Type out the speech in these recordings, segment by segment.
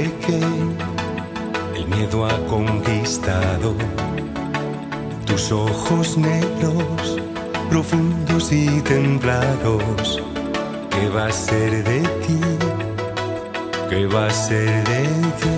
de que el miedo ha conquistado tus ojos negros, profundos y templados. ¿Qué va a ser de ti? ¿Qué va a ser de ti?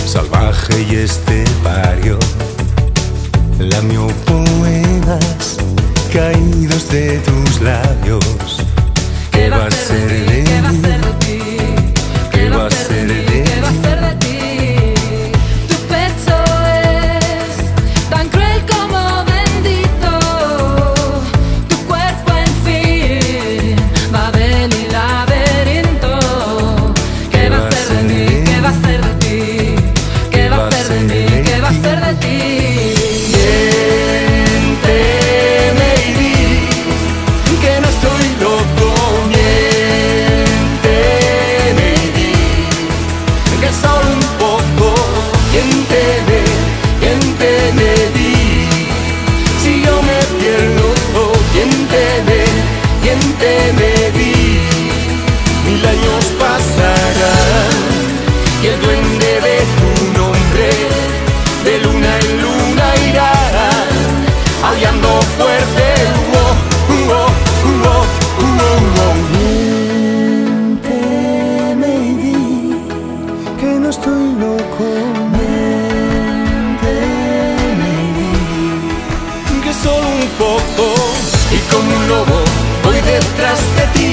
Salvaje y estepario, lamió poemas caídos de tus labios. ¿Qué va a ser de ¿Qué va a ser de ti? ¿Qué va a ser de ti? ¿Qué va a ser de ti? Tu pecho es tan cruel como bendito. Tu cuerpo, en fin, Babel y laberinto. ¿Qué va a ser de mí? ¿Qué va a ser de ti? ¿Qué va a ser de mí? ¿Qué va a ser de ti? Miénteme y di que no estoy loco. Miénteme y di que solo un poco. Miénteme, miénteme, di si yo me pierdo. Miénteme, miénteme, di 1000 años pasarán y el duende de tu nombre de luna en luna irá aullando fuerte. Miénteme y di que no estoy loco. Miénteme y di que solo un poco. Y como un lobo voy detrás de ti,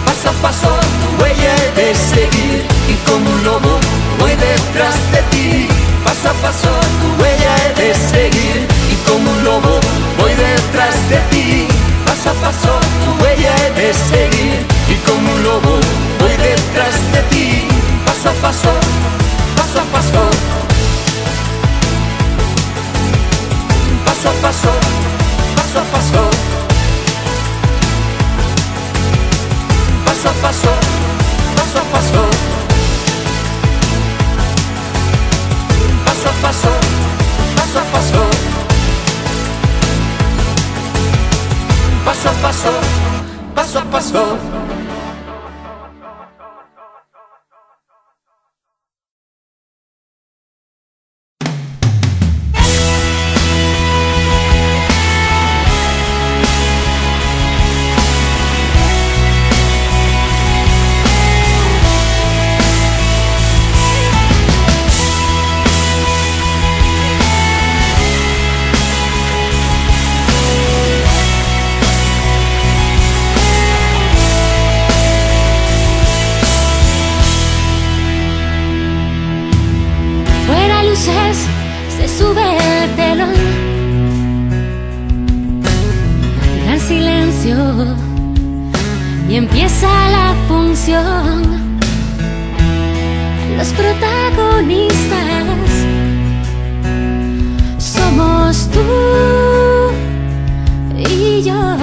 paso a paso tu huella he de seguir. Y como un lobo voy detrás de ti, paso a paso tu huella he de seguir. Y como un lobo voy detrás de ti, paso a paso tu huella he de seguir. Y como un lobo voy detrás de ti, paso a paso, paso a paso, paso a paso, paso a paso, paso a paso, paso a paso, paso a paso, paso a paso, paso a paso, paso a paso. Se sube el telón, gran silencio y empieza la función. Los protagonistas somos tú y yo.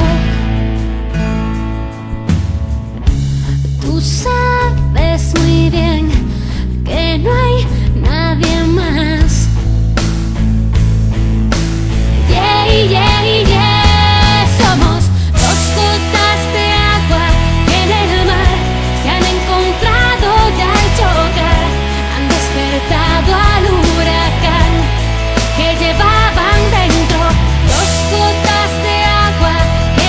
Tú sabes muy bien que no hay nadie más. Yeah, yeah. Somos dos gotas de agua que en el mar se han encontrado y al chocar han despertado al huracán que llevaban dentro. Dos gotas de agua que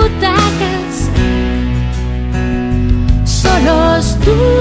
butacas, solos tú